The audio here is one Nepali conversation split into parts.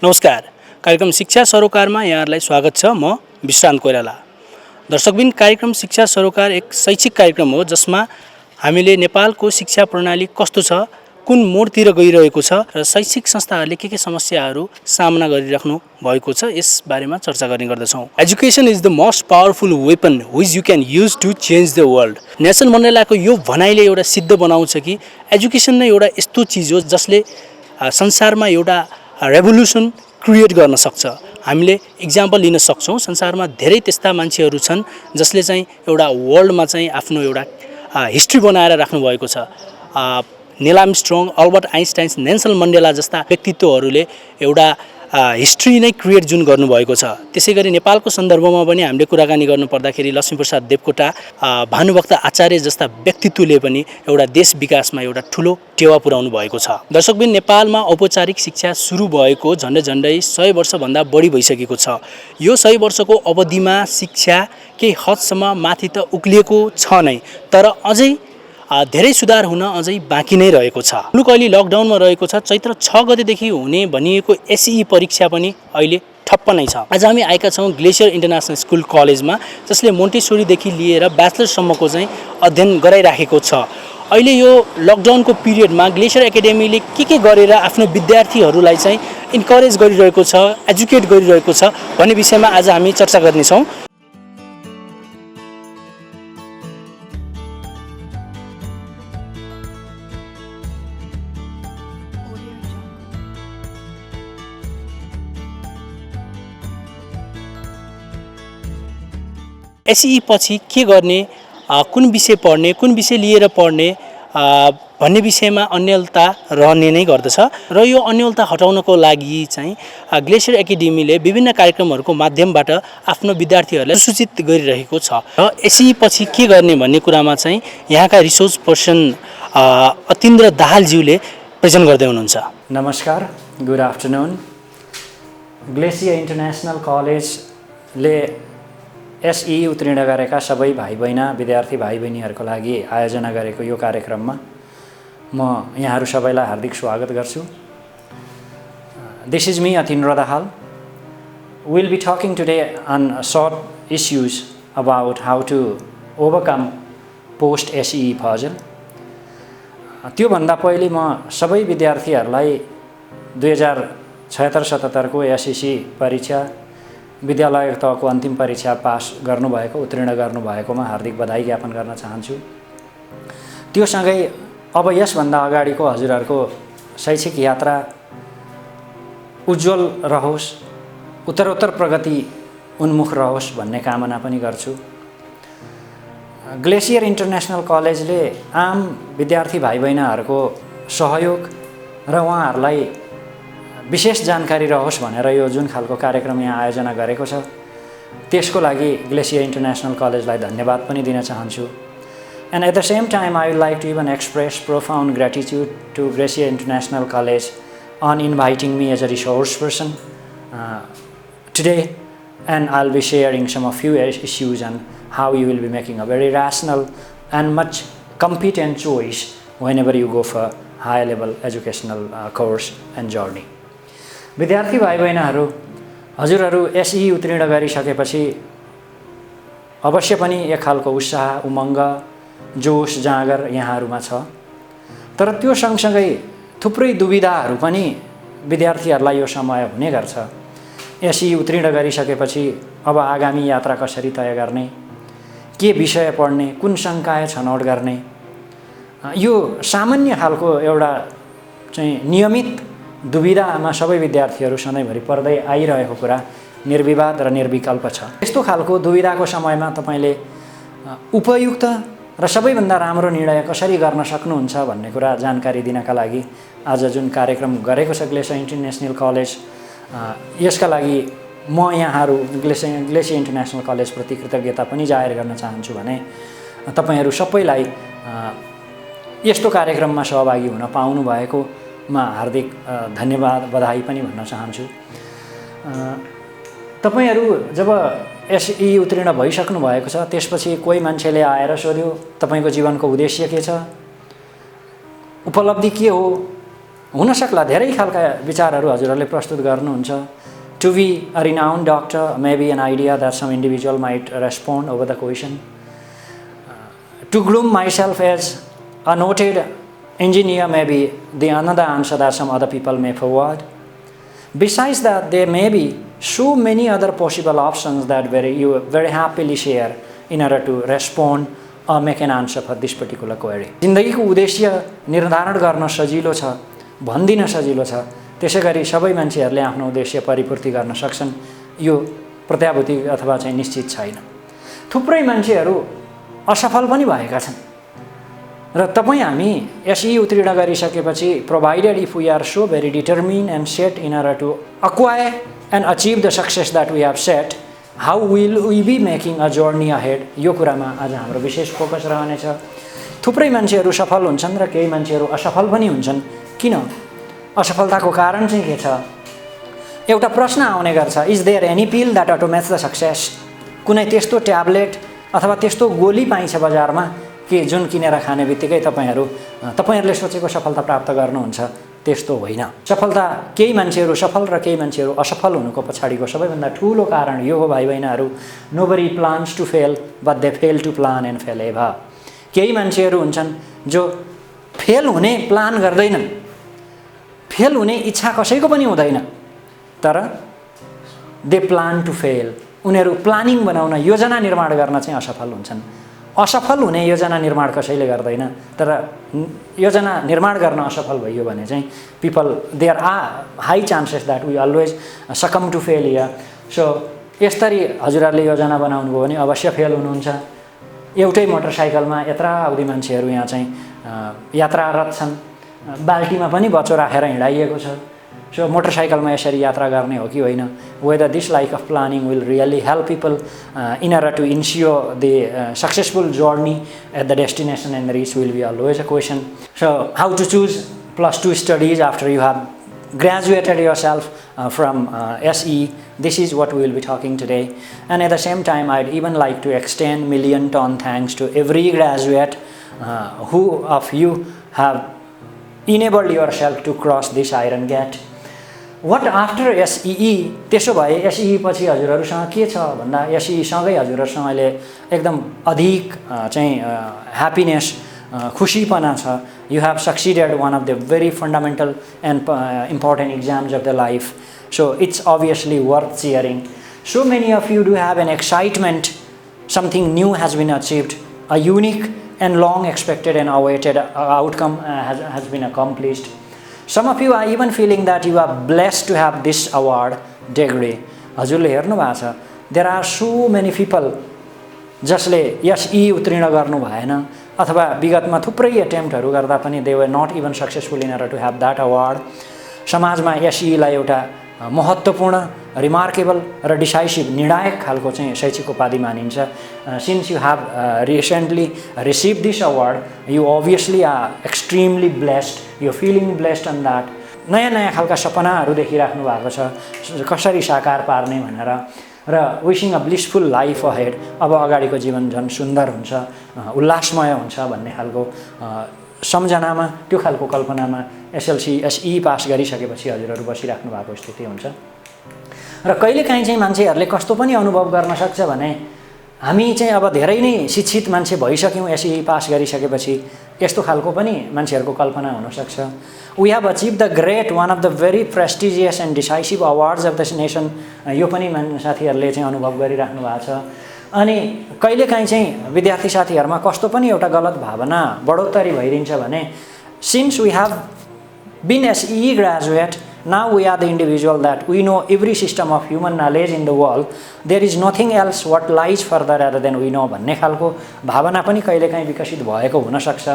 नमस्कार। कार्यक्रम शिक्षा सरोकारमा यहाँहरूलाई स्वागत छ। म विश्रान्त कोइराला। दर्शकबिन, कार्यक्रम शिक्षा सरोकार एक शैक्षिक कार्यक्रम हो जसमा हामीले नेपालको शिक्षा प्रणाली कस्तो छ, कुन मोडतिर गइरहेको छ र शैक्षिक संस्थाहरूले के समस्याहरू सामना गरिराख्नु भएको छ यस बारेमा चर्चा गर्ने गर्दछौँ। Education is the most powerful weapon which you can use to change the world. Nelson मण्डेलाको यो भनाइले एउटा सिद्ध बनाउँछ कि एजुकेसन नै एउटा यस्तो चिज हो जसले संसारमा एउटा रेभोल्युसन क्रिएट गर्न सक्छ। हामीले इक्जाम्पल लिन सक्छौँ। संसारमा धेरै त्यस्ता मान्छेहरू छन् जसले चाहिँ एउटा वर्ल्डमा चाहिँ आफ्नो एउटा हिस्ट्री बनाएर राख्नु भएको छ। Neil Armstrong, Albert Einstein, Nelson Mandela जस्ता व्यक्तित्वहरूले एउटा हिस्ट्री नै क्रिएट जुन गर्नुभएको छ। त्यसै गरी नेपालको सन्दर्भमा पनि हामीले कुराकानी गर्नुपर्दाखेरि लक्ष्मीप्रसाद देवकोटा, भानुभक्त आचार्य जस्ता व्यक्तित्वले पनि एउटा देश विकासमा एउटा ठुलो टेवा पुर्याउनु भएको छ। दर्शकबिन, नेपालमा औपचारिक शिक्षा सुरु भएको झन्डै 100 वर्षभन्दा बढी भइसकेको छ। यो 100 वर्षको अवधिमा शिक्षा केही हदसम्म माथि त उक्लिएको छ नै, तर अझै धेरै सुधार हुन अझै बाँकी नै रहेको छ। मुलुक अहिले लकडाउनमा रहेको छ। चैत्र 6 गतेदेखि हुने भनिएको एसई परीक्षा पनि अहिले ठप्प नै छ। आज हामी आएका छौँ ग्लेसियर इन्टरनेसनल स्कुल कलेजमा, जसले मोन्टेसोरीदेखि लिएर ब्याचलरसम्मको चाहिँ अध्ययन गराइराखेको छ। अहिले यो लकडाउनको पिरियडमा ग्लेसियर एकाडेमीले के गरेर आफ्नो विद्यार्थीहरूलाई चाहिँ इन्करेज गरिरहेको छ, एजुकेट गरिरहेको छ भन्ने विषयमा आज हामी चर्चा गर्नेछौँ। एसई पछि के गर्ने, कुन विषय पढ्ने, कुन विषय लिएर पढ्ने भन्ने विषयमा अन्यलता रहने नै गर्दछ र यो अन्यलता हटाउनको लागि चाहिँ ग्लेसियर एकाडेमीले विभिन्न कार्यक्रमहरूको माध्यमबाट आफ्नो विद्यार्थीहरूलाई सूचित गरिरहेको छ। र एसई पछि के गर्ने भन्ने कुरामा चाहिँ यहाँका रिसोर्स पर्सन अतिन्द्र दाहालज्यूले प्रेजेन्ट गर्दै हुनुहुन्छ। नमस्कार, गुड आफ्टरनुन। ग्लेसियर इन्टरनेसनल कलेजले एसई उत्तीर्ण गरेका सबै भाइ बहिनी, विद्यार्थी भाइ बहिनीहरूको लागि आयोजना गरेको यो कार्यक्रममा म यहाँहरू सबैलाई हार्दिक स्वागत गर्छु। This is me, Atindra Dahal. Will be talking today on short issues about how to overcome post SEE puzzle. त्योभन्दा पहिले म सबै विद्यार्थीहरूलाई 2076-77 को एसएससी परीक्षा विद्यालय तहको अन्तिम परीक्षा पास गर्नुभएको, उत्तीर्ण गर्नुभएकोमा हार्दिक बधाई ज्ञापन गर्न चाहन्छु। त्यो सँगै अब यसभन्दा अगाडिको हजुरहरूको शैक्षिक यात्रा उज्जवल रहोस्, उत्तरोत्तर प्रगति उन्मुख रहोस् भन्ने कामना पनि गर्छु। ग्लेसियर इन्टरनेसनल कलेजले आम विद्यार्थी भाइ बहिनीहरूको सहयोग र उहाँहरूलाई विशेष जानकारी रहोस् भनेर यो जुन खालको कार्यक्रम यहाँ आयोजना गरेको छ त्यसको लागि ग्लेसियर इन्टरनेसनल कलेजलाई धन्यवाद पनि दिन चाहन्छु। And at the same time I would like to even express profound gratitude to Glacier International College on inviting me as a resource person today, and I will be sharing some of few issues and how you will be making a very rational and much competent choice whenever you go for high level educational course and journey. विद्यार्थी भाइ बहिनीहरू, हजुरहरू एसई उत्तीर्ण गरिसकेपछि अवश्य पनि एक खालको उत्साह, उमङ्ग, जोस, जाँगर यहाँहरूमा छ। तर त्यो सँगसँगै थुप्रै दुविधाहरू पनि विद्यार्थीहरूलाई यो समय हुने गर्छ। एसई उत्तीर्ण गरिसकेपछि अब आगामी यात्रा कसरी तय गर्ने, के विषय पढ्ने, कुन संकाय छनौट गर्ने, यो सामान्य खालको एउटा चाहिँ नियमित दुविधामा सबै विद्यार्थीहरू सधैँभरि पर्दै आइरहेको कुरा निर्विवाद र निर्विकल्प छ। यस्तो खालको दुविधाको समयमा तपाईँले उपयुक्त र सबैभन्दा राम्रो निर्णय कसरी गर्न सक्नुहुन्छ भन्ने कुरा जानकारी दिनका लागि आज जुन कार्यक्रम गरेको छ ग्लेसियर इन्टरनेसनल कलेज, यसका लागि म यहाँहरू ग्लेसियर इन्टरनेसनल कलेजप्रति कृतज्ञता पनि जाहेर गर्न चाहन्छु भने तपाईँहरू सबैलाई यस्तो कार्यक्रममा सहभागी हुन पाउनु भएको मा हार्दिक धन्यवाद, बधाई पनि भन्न चाहन्छु। तपाईहरू जब एसई उत्तीर्ण भइसक्नु भएको छ त्यसपछि कोही मान्छेले आएर सोध्यो तपाईको जीवनको उद्देश्य के छ, उपलब्धि के हो, हुनसक्ला धेरै खालका विचारहरू हजुरहरूले प्रस्तुत गर्नुहुन्छ. To be a renowned doctor may be an idea that some individual might respond over the question. To groom myself as a noted engineer may be the another answer that some other people may forward. Besides that, there may be so many other possible options that you very happily share in order to respond or make an answer for this particular query. जिन्दगीको उद्देश्य निर्धारण गर्न सजिलो छ, भनिदिन सजिलो छ. त्यसैगरी सबै मान्छेहरूले आफ्नो उद्देश्य परिपूर्ति गर्न सक्छन्, यो प्रत्याभूति अथवा चाहिँ निश्चित छैन. थुप्रै मान्छेहरू असफल पनि भएका छन् र तपाईँ हामी एसई उत्तीर्ण गरिसकेपछि provided if we are so very determined and set in order to acquire and achieve the success that we have set, how will we be making a journey ahead, यो कुरामा आज हाम्रो विशेष फोकस रहनेछ. थुप्रै मान्छेहरू सफल हुन्छन् र केही मान्छेहरू असफल पनि हुन्छन्. किन? असफलताको कारण चाहिँ के छ? एउटा प्रश्न आउने गर्छ, is there any pill that automates the success? कुनै त्यस्तो ट्याब्लेट अथवा त्यस्तो गोली पाइन्छ बजारमा कि जुन किनेर खाने बित्तिकै तपाईँहरूले सोचेको सफलता प्राप्त गर्नुहुन्छ? त्यस्तो होइन. सफलता केही मान्छेहरू सफल र केही मान्छेहरू असफल हुनुको पछाडिको सबैभन्दा ठुलो कारण यो हो भाइ बहिनीहरू, nobody plans to fail but they fail to plan and fail ever. केही मान्छेहरू हुन्छन् जो फेल हुने प्लान गर्दैनन्, फेल हुने इच्छा कसैको पनि हुँदैन, तर दे प्लान टु फेल. उनीहरू प्लानिङ बनाउन, योजना निर्माण गर्न चाहिँ असफल हुन्छन्. असफल हुने योजना निर्माण कसैले गर्दैन, तर योजना निर्माण गर्न असफल भइयो भने चाहिँ people there are high chances that we always succumb to fail here. So यसरी हजुरहरूले योजना बनाउनुभयो भने अवश्य फेल हुनुहुन्छ. एउटै मोटरसाइकलमा यत्राउदी मान्छेहरू यहाँ चाहिँ यात्रारत छन्, बाल्टीमा पनि बच्चो राखेर हिँडाइएको छ. सो मोटरसाइकलमा यसरी यात्रा गर्ने हो कि होइन? Whether this like of planning will really help people in order to ensure the successful journey at the destination and reach will be always a question. So how to choose +2 studies after you have graduated yourself from SE. This is what we will be talking today. And at the same time, I'd even like to extend million-ton thanks to every graduate who of you have enabled yourself to cross this iron gate. What after SEE? त्यसो भए SEE पछि हजुरहरूसँग के छ भन्दा SEE सँगै हजुरहरूसँग अहिले एकदम अधिक चाहिँ ह्याप्पिनेस, खुसीपना छ. You have succeeded one of the very fundamental and important exams of the life. So it's obviously worth cheering. So many of you do have an excitement. Something new has been achieved. A unique and long expected and awaited outcome has been accomplished. Some of you are even feeling that you are blessed to have this award degree. हजुरले हेर्नु भएको छ, there are so many people जसले SE उत्तीर्ण गर्नु भएन अथवा विगतमा थुप्रै एटेम्प्टहरू गर्दा पनि they were not even successful in order to have that award. समाजमा SEलाई एउटा महत्त्वपूर्ण, रिमार्केबल र डिसाइसिभ, निर्णायक खालको चाहिँ शैक्षिक उपाधि मानिन्छ. Since you have recently receive this award, you obviously are extremely blessed, you feeling blessed on that. नयाँ नयाँ खालका सपनाहरू देखिराख्नु भएको छ कसरी साकार पार्ने भनेर, र विशिङ अ ब्लिसफुल लाइफ अहेड. अब अगाडिको जीवन झन् सुन्दर हुन्छ, उल्लासमय हुन्छ भन्ने खालको सम्झनामा, त्यो खालको कल्पनामा SE पास गरिसकेपछि हजुरहरू बसिराख्नु भएको स्थिति हुन्छ. र कहिलेकाहीँ चाहिँ मान्छेहरूले कस्तो पनि अनुभव गर्न सक्छ भने हामी चाहिँ अब धेरै नै शिक्षित मान्छे भइसक्यौँ SE पास गरिसकेपछि, यस्तो खालको पनि मान्छेहरूको कल्पना हुनसक्छ. We have achieve the great, one of the very prestigious and decisive awards of the nation. यो पनि साथीहरूले चाहिँ अनुभव गरिराख्नु भएको छ. अनि कहिलेकाहीँ चाहिँ विद्यार्थी साथीहरूमा कस्तो पनि एउटा गलत भावना बढोत्तरी भइदिन्छ भने, since we have been SE graduate, now we are the individual that we know every system of human knowledge in the world, there is nothing else what lies further rather than we know भन्ने खालको भावना पनि कहिलेकाहीँ विकसित भएको हुनसक्छ.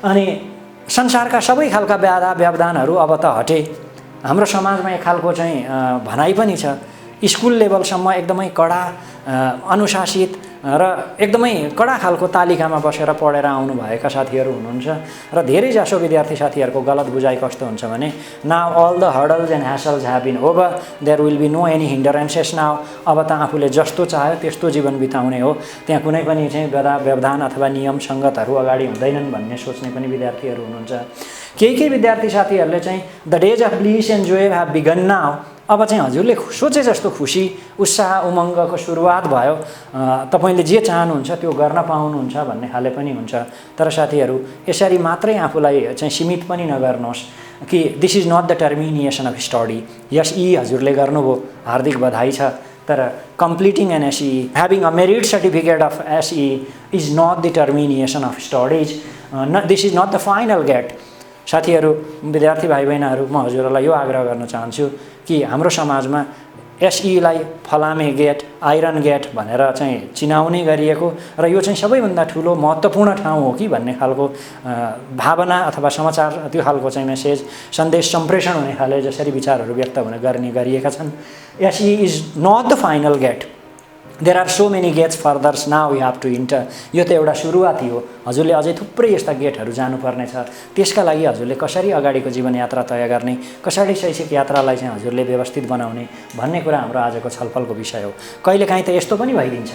अनि संसारका सबै खालका बाधा व्यवधानहरू अब त हटे. हाम्रो समाजमा एक खालको चाहिँ भनाइ पनि छ, स्कुल लेभलसम्म एकदमै कडा, अनुशासित र एकदमै कडा खालको तालिकामा बसेर पढेर आउनुभएका साथीहरू हुनुहुन्छ. र धेरैजसो विद्यार्थी साथीहरूको गलत बुझाइ कस्तो हुन्छ भने, now all the hurdles and hassles have been over, there will be no any hindrances now. अब त आफूले जस्तो चाह्यो त्यस्तो जीवन बिताउने हो, त्यहाँ कुनै पनि चाहिँ व्यवधान अथवा नियम सङ्गतहरू अगाडि हुँदैनन् भन्ने सोच्ने पनि विद्यार्थीहरू हुनुहुन्छ. केही विद्यार्थी साथीहरूले चाहिँ the days of bliss and joy have begun now, अब चाहिँ हजुरले सोचे जस्तो खुसी उत्साह उमङ्गको सुरुवात भयो, तपाईँले जे चाहनुहुन्छ त्यो गर्न पाउनुहुन्छ भन्ने खाले पनि हुन्छ। तर साथीहरू यसरी मात्रै आफूलाई चाहिँ सीमित पनि नगर्नुहोस् कि this is not the termination of study. SEE हजुरले गर्नुभयो, हार्दिक बधाई छ, तर completing an SEE, having a merit certificate of SEE is not the termination of studies, this is not the final gate. साथीहरू, विद्यार्थी भाइ बहिनीहरू, म हजुरहरूलाई यो आग्रह गर्न चाहन्छु कि हाम्रो समाजमा एसईलाई फलामे गेट, आइरन गेट भनेर चाहिँ चिनाउने गरिएको र यो चाहिँ सबैभन्दा ठुलो महत्त्वपूर्ण ठाउँ हो कि भन्ने खालको भावना अथवा समाचार, त्यो खालको चाहिँ मेसेज सन्देश सम्प्रेषण हुने खाले जसरी विचारहरू व्यक्त गर्ने गरिएका छन्। SE is not the final gate, there are so many gates furthers now you have to enter. यो त एउटा सुरुवाती हो, हजुरले अझै थुप्रै यस्ता गेटहरू जानुपर्ने छ। त्यसका लागि हजुरले कसरी अगाडिको जीवनयात्रा तय गर्ने, कसरी शैक्षिक यात्रालाई चाहिँ हजुरले व्यवस्थित बनाउने भन्ने कुरा हाम्रो आजको छलफलको विषय हो। कहिलेकाहीँ त यस्तो पनि भइदिन्छ,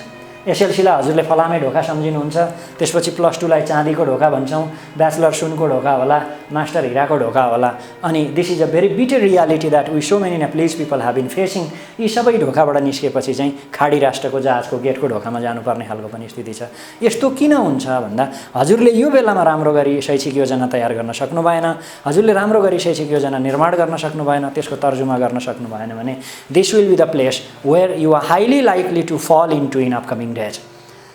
एसएलसीलाई हजुरले फलामे ढोका सम्झिनुहुन्छ, त्यसपछि प्लस टूलाई चाँदीको ढोका भन्छौँ, ब्याचलर सुनको ढोका होला, मास्टर हिराको ढोका होला, अनि this is a very bitter reality that we so many Nepalese people have been facing. यी सबै ढोकाबाट निस्केपछि चाहिँ खाडी राष्ट्रको जहाजको गेटको ढोकामा जानुपर्ने खालको पनि स्थिति छ। यस्तो किन हुन्छ भन्दा हजुरले यो बेलामा राम्रो गरी शैक्षिक योजना तयार गर्न सक्नु भएन, हजुरले राम्रो गरी शैक्षिक योजना निर्माण गर्न सक्नु भएन, त्यसको तर्जुमा गर्न सक्नु भएन भने this will be the place where you are highly likely to fall into in upcoming days.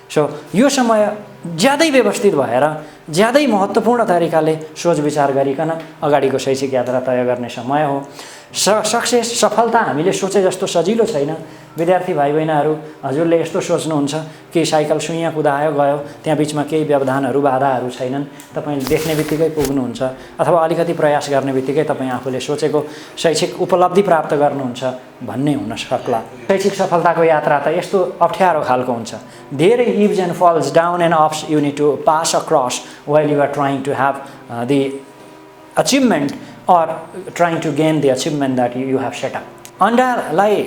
So यो समय ज्यादै व्यवस्थित भएर ज्यादै महत्त्वपूर्ण तरिकाले सोच विचार गरिकन अगाडिको शैक्षिक यात्रा तय गर्ने समय हो। सक्सेस, सफलता हामीले सोचे जस्तो सजिलो छैन। विद्यार्थी भाइ बहिनीहरू, हजुरले यस्तो सोच्नुहुन्छ कि साइकल सुइयाँ कुदायो गयो, त्यहाँ बिचमा केही व्यवधानहरू बाधाहरू छैनन्, तपाईँले देख्ने बित्तिकै पुग्नुहुन्छ, अथवा अलिकति प्रयास गर्ने बित्तिकै तपाईँ आफूले सोचेको शैक्षिक उपलब्धि प्राप्त गर्नुहुन्छ भन्ने हुन सक्ला। शैक्षिक सफलताको यात्रा त यस्तो अप्ठ्यारो खालको हुन्छ, धेरै hips and falls, down and ups you need to pass across while you are trying to have the achievement or trying to gain the achievement that you have set up. अन्डालाई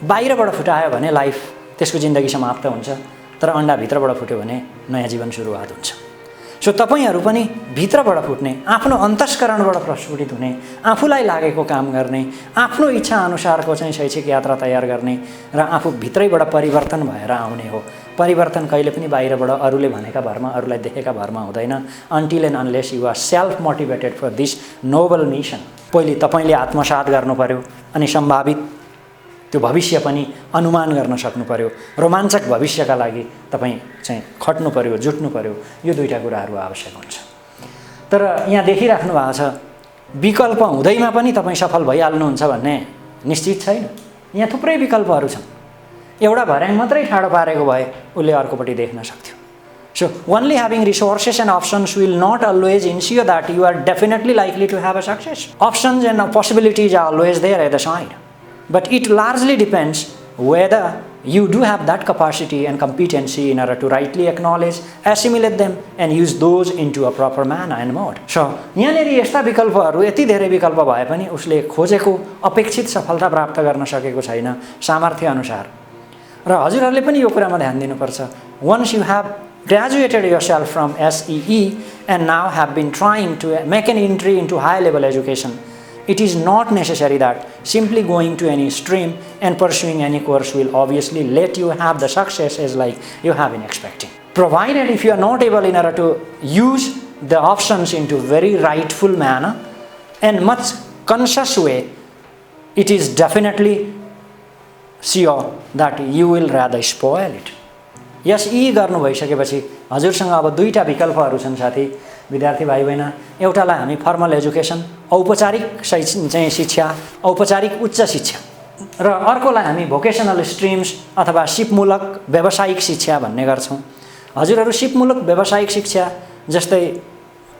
बाहिरबाट फुटायो भने लाइफ, त्यसको जिन्दगी समाप्त हुन्छ, तर अन्डा भित्रबाट फुट्यो भने नयाँ जीवन सुरुवात हुन्छ। सो तपाईँहरू पनि भित्रबाट फुट्ने, आफ्नो अन्तस्करणबाट प्रस्फुटित हुने, आफूलाई लागेको काम गर्ने, आफ्नो इच्छा अनुसारको चाहिँ शैक्षिक यात्रा तयार गर्ने र आफू भित्रैबाट परिवर्तन भएर आउने हो। परिवर्तन कहिले पनि बाहिरबाट अरूले भनेका भरमा, अरूलाई देखेका भरमा हुँदैन। Until and unless you are self motivated for this noble mission. पहिले तपाईँले आत्मसात गर्नु पर्यो, अनि सम्भावित त्यो भविष्य पनि अनुमान गर्न सक्नु पर्यो। रोमाञ्चक भविष्यका लागि तपाईँ चाहिँ खट्नु पर्यो, जुट्नु पर्यो। यो दुईटा कुराहरू आवश्यक हुन्छ। तर यहाँ देखिराख्नु भएको छ विकल्प हुँदैमा पनि तपाईँ सफल भइहाल्नुहुन्छ भन्ने निश्चित छैन। यहाँ थुप्रै विकल्पहरू छन्, एउटा भर्याङ मात्रै ठाडो पारेको भए उसले अर्कोपट्टि देख्न सक्थ्यो। So only having resources and options will not always ensure that you are definitely likely to have a success. Options and possibilities are always there at the side. But it largely depends whether you do have that capacity and competency in order to rightly acknowledge, assimilate them and use those into a proper manner and mode. So, यहाँनिर यस्ता विकल्पहरू यति धेरै विकल्प भए पनि उसले खोजेको अपेक्षित सफलता प्राप्त गर्न सकेको छैन सामर्थ्य अनुसार। र हजुरहरूले पनि यो कुरामा ध्यान दिनुपर्छ। Once you have graduated yourself from SEE and now have been trying to make an entry into high level education, it is not necessary that simply going to any stream and pursuing any course will obviously let you have the success as like you have been expecting. Provided if you are not able in order to use the options into very rightful manner and much conscious way, it is definitely sure that you will rather spoil it. यस यी गर्नु भइसकेपछि हजुरसँग अब दुईटा विकल्पहरू छन् साथी विद्यार्थी भाइ बहिनी। एउटालाई हामी फर्मल एजुकेसन औपचारिक चाहिँ शिक्षा औपचारिक उच्च शिक्षा र अर्कोलाई हामी भोकेसनल स्ट्रिम्स अथवा सिपमूलक व्यावसायिक शिक्षा भन्ने गर्छौं। हजुरहरू सिपमूलक व्यावसायिक शिक्षा जस्तै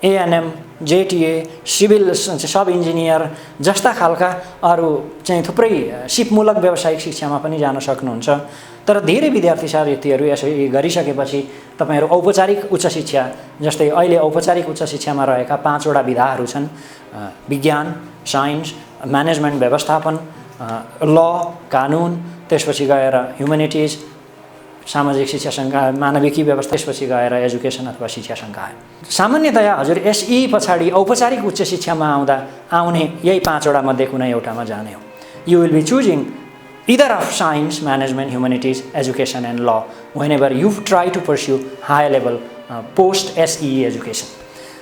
एएनएम, जेटीए, सिभिल सब इन्जिनियर जस्ता खालका अरू चाहिँ थुप्रै सिपमूलक व्यावसायिक शिक्षामा पनि जान सक्नुहुन्छ। तर धेरै विद्यार्थी साथीहरू यसरी गरिसकेपछि तपाईहरु औपचारिक उच्च शिक्षा जस्तै अहिले औपचारिक उच्च शिक्षामा रहेका 5 वटा विधाहरू छन्। विज्ञान, साइन्स, म्यानेजमेन्ट व्यवस्थापन, ल, कानुन, त्यसपछि गएर ह्युम्यानिटिज, सामाजिक शिक्षा संकाय, मानविकी व्यवस्था, त्यसपछि गएर एजुकेसन अथवा शिक्षा संकाय। सामान्यतया हजुर एसई पछाडि औपचारिक उच्च शिक्षामा आउने यही 5वटा मध्ये कुनै एउटामा जाने हो। You will be choosing either of science, management, humanities, education and law whenever you try to pursue higher level post SEE education।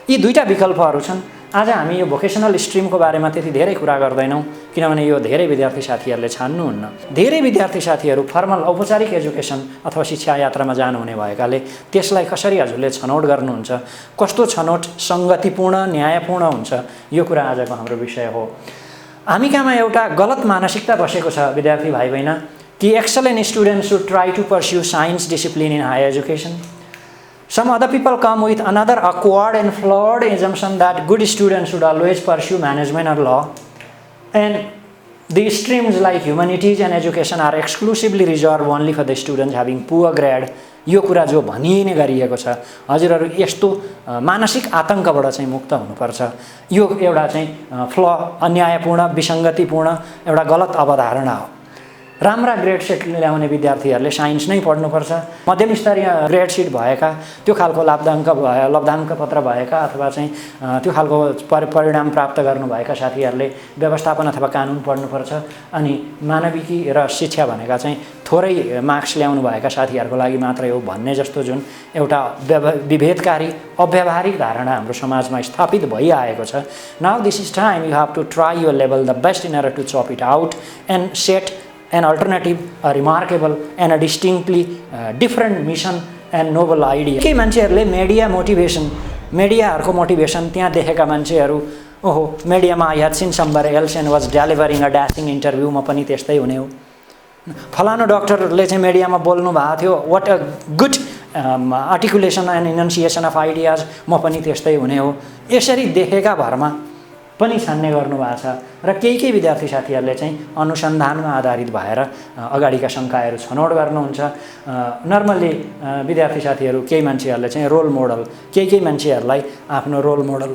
यी दुईटा विकल्पहरू छन्। आज हामी यो भोकेसनल स्ट्रिमको बारेमा त्यति धेरै कुरा गर्दैनौँ किनभने यो धेरै विद्यार्थी साथीहरूले छान्नुहुन्न। धेरै विद्यार्थी साथीहरू फर्मल औपचारिक एजुकेसन अथवा शिक्षा यात्रामा जानुहुने भएकाले त्यसलाई कसरी हजुरले छनौट गर्नुहुन्छ, कस्तो छनौट सङ्गतिपूर्ण न्यायपूर्ण हुन्छ, यो कुरा आजको हाम्रो विषय हो। हामी कहाँमा एउटा गलत मानसिकता बसेको छ विद्यार्थी भाइ बहिनी कि excellent student should try to pursue science discipline in higher education. Some other people come with another awkward and flawed assumption that good students should always pursue management or law, and these streams like humanities and education are exclusively reserved only for the students having poor grade। यो कुरा जो भनिने गरिएको छ, हजुरहरू यस्तो मानसिक आतंकबाट चाहिँ मुक्त हुनुपर्छ। यो एउटा चाहिँ फ्ल, अन्यायपूर्ण, विसङ्गतिपूर्ण एउटा गलत अवधारणा हो। राम्रा ग्रेड सिट ल्याउने विद्यार्थीहरूले साइन्स नै पढ्नुपर्छ। मध्यम स्तरीय ग्रेड सिट भएका, त्यो खालको लब्धाङ्क पत्र भएका अथवा चाहिँ त्यो खालको परिणाम प्राप्त गर्नुभएका साथीहरूले व्यवस्थापन अथवा कानुन पढ्नुपर्छ। अनि मानविकी र शिक्षा भनेका चाहिँ थोरै मार्क्स ल्याउनु भएका साथीहरूको लागि मात्रै हो भन्ने जस्तो जुन एउटा विभेदकारी अव्यावहारिक धारणा हाम्रो समाजमा स्थापित भइआएको छ। Now this is time you have to try your level the best in order to chop it out and set an alternative, a remarkable and a distinctly different mission and noble idea। केही मान्छेहरूले मिडियाहरूको मोटिभेसन त्यहाँ देखेका मान्छेहरू, ओहो मिडियामा I had seen somebody else and was delivering a dashing interview, म पनि त्यस्तै हुने हो। फलानु डक्टरले चाहिँ मिडियामा बोल्नु भएको थियो, what a good articulation and enunciation of ideas, म पनि त्यस्तै हुने हो। यसरी देखेका भरमा पनि छान्ने गर्नुभएको छ। र केही विद्यार्थी साथीहरूले चाहिँ अनुसन्धानमा आधारित भएर अगाडिका शङ्काहरू छनौट गर्नुहुन्छ। नर्मल्ली विद्यार्थी साथीहरू केही मान्छेहरूले चाहिँ रोल मोडल, केही मान्छेहरूलाई आफ्नो रोल मोडल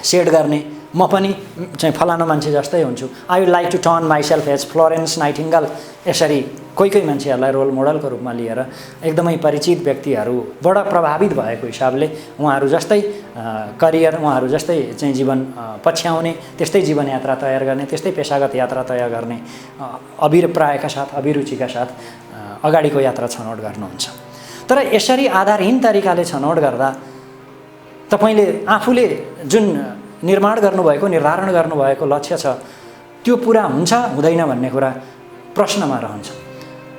सेट गर्ने, म पनि चाहिँ फलानु मान्छे जस्तै हुन्छु, I would like to turn myself as Florence Nightingale, यसरी कोही मान्छेहरूलाई रोल मोडलको रूपमा लिएर एकदमै परिचित व्यक्तिहरूबाट प्रभावित भएको हिसाबले उहाँहरू जस्तै करियर, उहाँहरू जस्तै चाहिँ जीवन पछ्याउने, त्यस्तै जीवनयात्रा तयार गर्ने, त्यस्तै पेसागत यात्रा तयार गर्ने अभिप्रायका साथ, अभिरुचिका साथ अगाडिको यात्रा छनौट गर्नुहुन्छ। तर यसरी आधारहीन तरिकाले छनौट गर्दा तपाईँले आफूले जुन निर्माण गर्नुभएको, निर्धारण गर्नुभएको लक्ष्य छ त्यो पुरा हुन्छ हुँदैन भन्ने कुरा प्रश्नमा रहन्छ।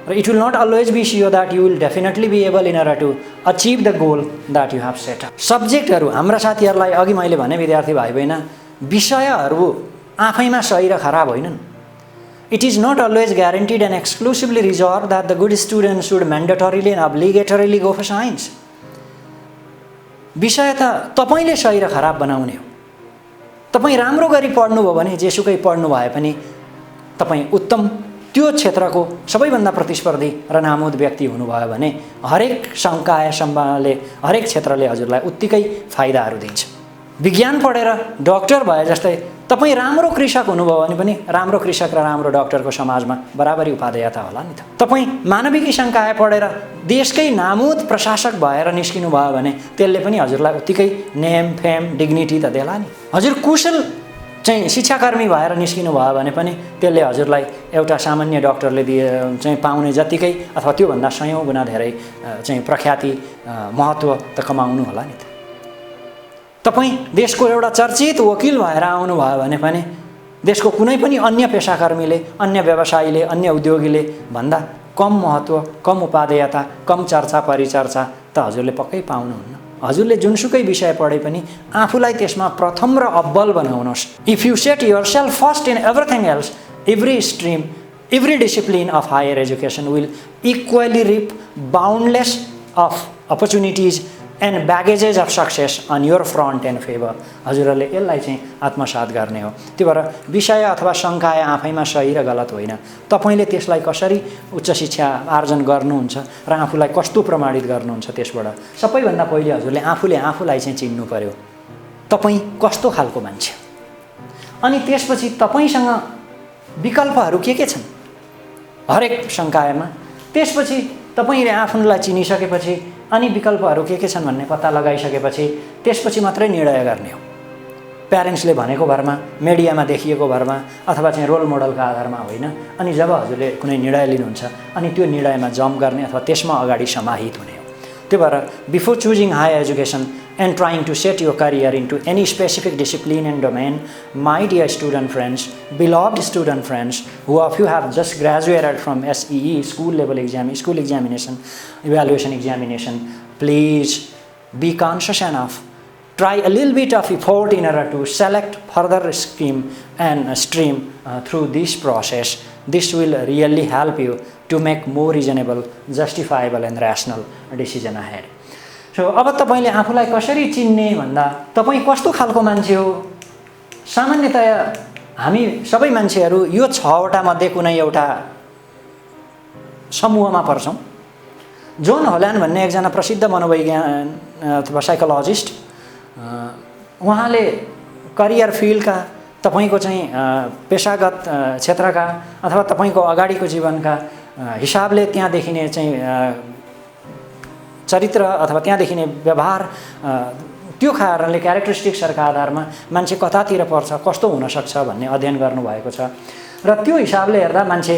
र it will not always be sure that you will definitely be able in order to achieve the goal that you have set. सब्जेक्टहरू हाम्रा साथीहरूलाई अघि मैले भने विद्यार्थी भाइ बहिनी, विषयहरू आफैमा सही र खराब होइनन्। It is not always guaranteed and exclusively reserve that the good student should mandatorily and obligatorily go for science. विषय त तपाईँले सही र खराब बनाउने हो। तपाईँ राम्रो गरी पढ्नुभयो भने जेसुकै पढ्नु भए पनि तपाईँ उत्तम त्यो क्षेत्रको सबैभन्दा प्रतिस्पर्धी र नामुद व्यक्ति हुनुभयो भने हरेक संकायले, हरेक क्षेत्रले हजुरलाई उत्तिकै फाइदाहरू दिन्छ। विज्ञान पढेर डक्टर भए जस्तै तपाईँ राम्रो कृषक हुनुभयो भने पनि राम्रो कृषक र राम्रो डक्टरको समाजमा बराबरी उपादेयता होला नि त। तपाईँ मानविकी संकाय पढेर देशकै नामुद प्रशासक भएर निस्किनु भयो भने त्यसले पनि हजुरलाई उत्तिकै नेम फेम डिग्निटी त देला नि। हजुर कुशल चाहिँ शिक्षाकर्मी भएर निस्किनु भयो भने पनि त्यसले हजुरलाई एउटा सामान्य डक्टरले चाहिँ पाउने जतिकै अथवा त्योभन्दा 100 गुणा धेरै चाहिँ प्रख्याति महत्त्व त कमाउनु होला नि त। तपाईँ देशको एउटा चर्चित वकिल भएर आउनु भयो भने पनि देशको कुनै पनि अन्य पेसाकर्मीले, अन्य व्यवसायीले, अन्य उद्योगीले भन्दा कम महत्त्व, कम उपादेयता, कम चर्चा परिचर्चा त हजुरले पक्कै पाउनुहुन्न। हजुरले जुनसुकै विषय पढे पनि आफूलाई त्यसमा प्रथम र अब्बल बनाउनुहोस्। If you set yourself first in everything else, every stream, every discipline of higher education will equally reap boundless of opportunities and baggages of success on your front and favour. हजुरहरूले यसलाई चाहिँ आत्मसात गर्ने हो। त्यो भएर विषय अथवा संकाय आफैमा सही र गलत होइन, तपाईँले त्यसलाई कसरी उच्च शिक्षा आर्जन गर्नुहुन्छ र आफूलाई कस्तो प्रमाणित गर्नुहुन्छ त्यसबाट सबैभन्दा पहिले हजुरले आफूलाई चाहिँ चिन्नु पर्यो, तपाईँ कस्तो खालको मान्छे। अनि त्यसपछि तपाईँसँग विकल्पहरू के छन् हरेक संकायमा। त्यसपछि तपाईँले आफूलाई चिनिसकेपछि अनि विकल्पहरू के छन् भन्ने पत्ता लगाइसकेपछि त्यसपछि मात्रै निर्णय गर्ने हो। प्यारेन्ट्सले भनेको भरमा, मिडियामा देखिएको भरमा अथवा चाहिँ रोल मोडलका आधारमा होइन। अनि जब हजुरले कुनै निर्णय लिनुहुन्छ अनि त्यो निर्णयमा जम्प गर्ने अथवा त्यसमा अगाडि समाहित हुने हो। त्यही भएर before choosing higher education and trying to set your career into any specific discipline and domain, my dear student friends, beloved student friends, who of you have just graduated from SEE, school examination, evaluation examination, please be conscious enough. Try a little bit of effort in order to select further stream through this process. This will really help you to make more reasonable, justifiable and rational decision ahead. So, अब तपाईले आफूलाई कसरी चिन्ने भन्दा तपाई कस्तो खालको मान्छे हो? सामान्यतया हामी सबै मान्छेहरू यो 6 वटा मध्ये कुनै एउटा समूहमा पर्छौं। जोन होल्यान्ड भन्ने एकजना प्रसिद्ध मनोवैज्ञानिक अथवा साइकोलोजिस्ट, उहाँले करियर फिल्डका तपाईको चाहिँ पेशागत क्षेत्रका अथवा तपाईको अगाडिको जीवनका हिसाबले त्यहाँ देखिने चाहिँ चरित्र अथवा त्यहाँ देखिने व्यवहार, त्यो कारणले क्यारेक्टरिस्टिक्सहरुका आधारमा मान्छे कतातिर पर्छ, कस्तो हुन सक्छ भन्ने अध्ययन गर्नुभएको छ। र त्यो हिसाबले हेर्दा मान्छे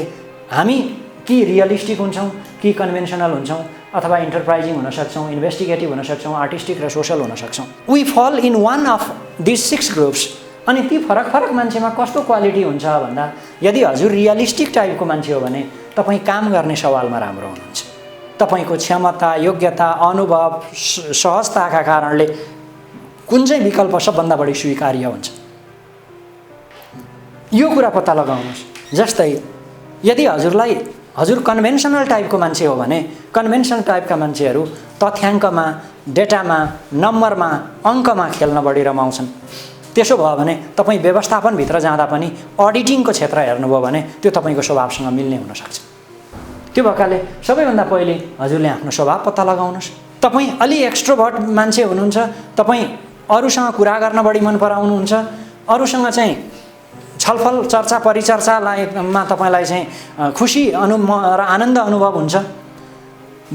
हामी कि रियलिस्टिक हुन्छौं, कि कन्भेन्सनल हुन्छौं, अथवा इन्टरप्राइजिङ हुन सक्छौं, इन्भेस्टिगेटिभ हुन सक्छौं, आर्टिस्टिक र सोशल हुन सक्छौं। वी फल in one of this 6 groups. अनि ती फरक फरक मान्छेमा कस्तो क्वालिटी हुन्छ भन्दा यदि हजुर रियलिस्टिक टाइपको मान्छे हो भने तपाई काम गर्ने सवालमा राम्रो हुनुहुन्छ। तपाईको क्षमता, योग्यता, अनुभव, सहजताका कारणले कुन चाहिँ विकल्प सबभन्दा बढी स्वीकार्य हुन्छ यो कुरा पत्ता लगाउनुस्। जस्तै यदि हजुर कन्भेन्सनल टाइपको मान्छे हो भने कन्भेन्सनल टाइपका मान्छेहरू तथ्याङ्कमा, डेटामा, नम्बरमा, अङ्कमा खेल्न बढी रमाउँछन्। त्यसो भयो भने तपाई व्यवस्थापन भित्र जाँदा पनि अडिटिङको क्षेत्र हेर्नुभयो भने त्यो तपाईको स्वभावसँग मिल्ने हुन सक्छ। त्यो भएकाले सबैभन्दा पहिले हजुरले आफ्नो स्वभाव पत्ता लगाउनुस्। तपाई अलि एक्स्ट्रोभर्ट मान्छे हुनुहुन्छ, तपाई अरूसँग कुरा गर्न बढी मन पराउनुहुन्छ, अरूसँग चाहिँ छलफल, चर्चा, परिचर्चामा तपाईलाई चाहिँ खुशी र आनन्द अनुभव हुन्छ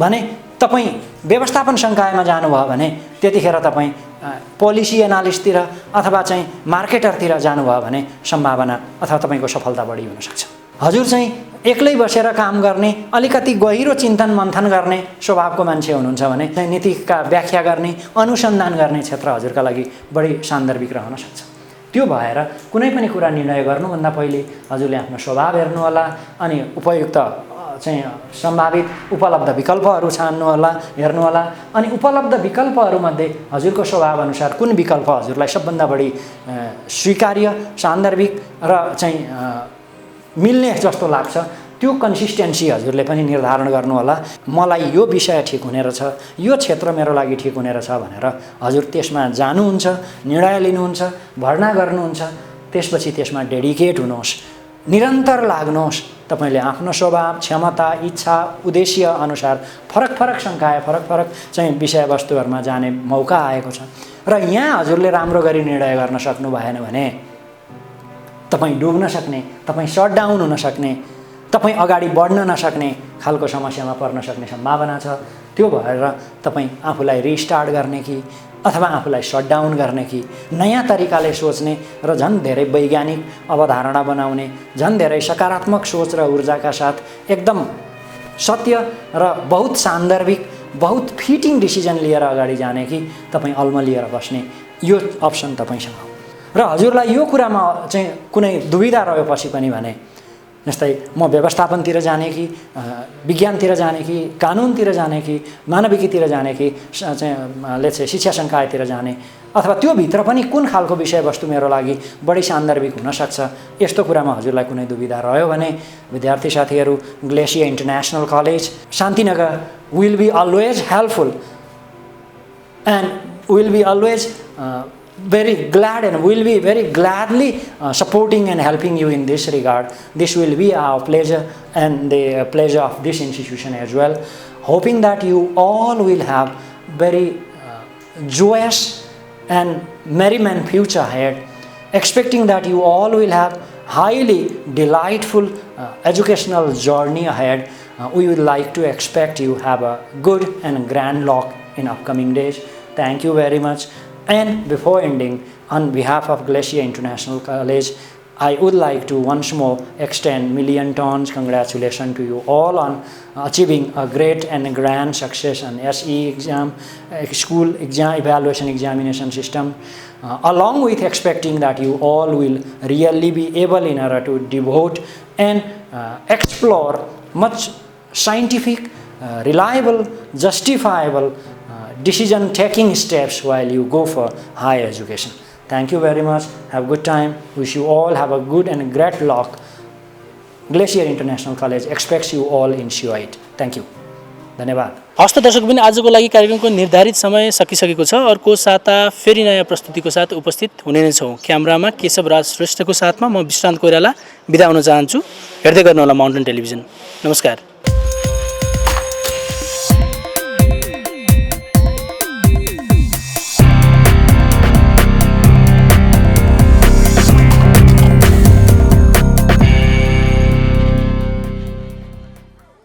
भने तपाई व्यवस्थापन संकायमा जानुभयो भने त्यतिखेर तपाई पोलिसी एनालिस्टतिर अथवा चाहिँ मार्केटरतिर जानुभयो भने सम्भावना अथवा तपाईको सफलता बढी हुन सक्छ। हजुर चाहिँ एक्लै बसेर काम गर्ने, अलिकति गहिरो चिन्तन मन्थन गर्ने स्वभावको मान्छे हुनुहुन्छ भने नीतिका व्याख्या गर्ने, अनुसन्धान गर्ने क्षेत्र हजुरका लागि बढी सान्दर्भिक रहन सक्छ। त्यो भएर कुनै पनि कुरा निर्णय गर्नुभन्दा पहिले हजुरले आफ्नो स्वभाव हेर्नु होला अनि उपयुक्त चाहिँ सम्भावित उपलब्ध विकल्पहरू छान्नु होला, हेर्नु होला। अनि उपलब्ध विकल्पहरूमध्ये हजुरको स्वभाव अनुसार कुन विकल्प हजुरलाई सबभन्दा बढी स्वीकार्य, सान्दर्भिक र चाहिँ मिल्ने जस्तो लाग्छ त्यो कन्सिस्टेन्सी हजुरले पनि निर्धारण गर्नु होला। मलाई यो विषय ठिक हुने रहेछ, यो क्षेत्र मेरो लागि ठिक हुने रहेछ भनेर हजुर त्यसमा जानुहुन्छ, निर्णय लिनुहुन्छ, भर्ना गर्नुहुन्छ। त्यसपछि त्यसमा डेडिकेट हुनुहोस्, निरन्तर लाग्नुहोस्। तपाईले आफ्नो स्वभाव, क्षमता, इच्छा, उद्देश्य अनुसार फरक फरक संकाय, फरक फरक चाहिँ विषयवस्तुहरुमा जाने मौका आएको छ। र यहाँ हजुरले राम्रो गरी निर्णय गर्न सक्नु भएन भने तपाई डुब्न सक्ने, तपाई शट डाउन हुन सक्ने, तपाई अगाडि बढ्न नसक्ने खालको समस्यामा पर्न सक्ने सम्भावना छ। त्यो भएर तपाई आफूलाई रिस्टार्ट गर्ने कि अथवा आफूलाई शट डाउन गर्ने कि नयाँ तरिकाले सोच्ने र झन् धेरै वैज्ञानिक अवधारणा बनाउने, झन् धेरै सकारात्मक सोच र ऊर्जाका साथ एकदम सत्य र बहुत सान्दर्भिक, बहुत फिटिङ डिसिजन लिएर अगाडि जाने कि तपाई अल्मलिएर बस्ने, यो अप्सन तपाईसँग हो। र हजुरलाई यो कुरामा चाहिँ कुनै दुविधा रहेपछि पनि भने जस्तै म व्यवस्थापनतिर जाने कि विज्ञानतिर जाने कि कानुनतिर जाने कि मानविकीतिर जाने कि चाहिँ लेट्स से शिक्षा संकायतिर जाने अथवा त्यो भित्र पनि कुन खालको विषयवस्तु मेरो लागि बढी सान्दर्भिक हुन सक्छ, यस्तो कुरामा हजुरलाई कुनै दुविधा रह्यो भने विद्यार्थी साथीहरू Glacier International College Shantinagar will be always helpful and will be always very glad and will be very gladly supporting and helping you in this regard. This will be our pleasure and the pleasure of this institution as well. Hoping that you all will have very joyous and merriment future ahead. Expecting that you all will have highly delightful educational journey ahead. we would like to expect you have a good and grand luck in upcoming days. Thank you very much. And before ending, on behalf of Glacier International College, I would like to once more extend million tons congratulations to you all on achieving a great and grand success on SE exam, school exam evaluation examination system, along with expecting that you all will really be able in order to devote and explore much scientific, reliable, justifiable decision-taking steps while you go for higher education. Thank you very much. Have a good time. Wish you all have a good and great luck. Glacier International College expects you all in CO8. Thank you. धन्यवाद। हस्त दर्शकबिन आजको लागि कार्यक्रमको निर्धारित समय सकिसकेको छ। अर्को साता फेरि नयाँ प्रस्तुतिको साथ उपस्थित हुने नै छौँ। क्यामेरामा केशव राज श्रेष्ठको साथमा म विश्रान्त कोइराला बिदा हुन चाहन्छु। हेर्दै गर्नुहोला माउन्टेन टेलिभिजन। नमस्कार।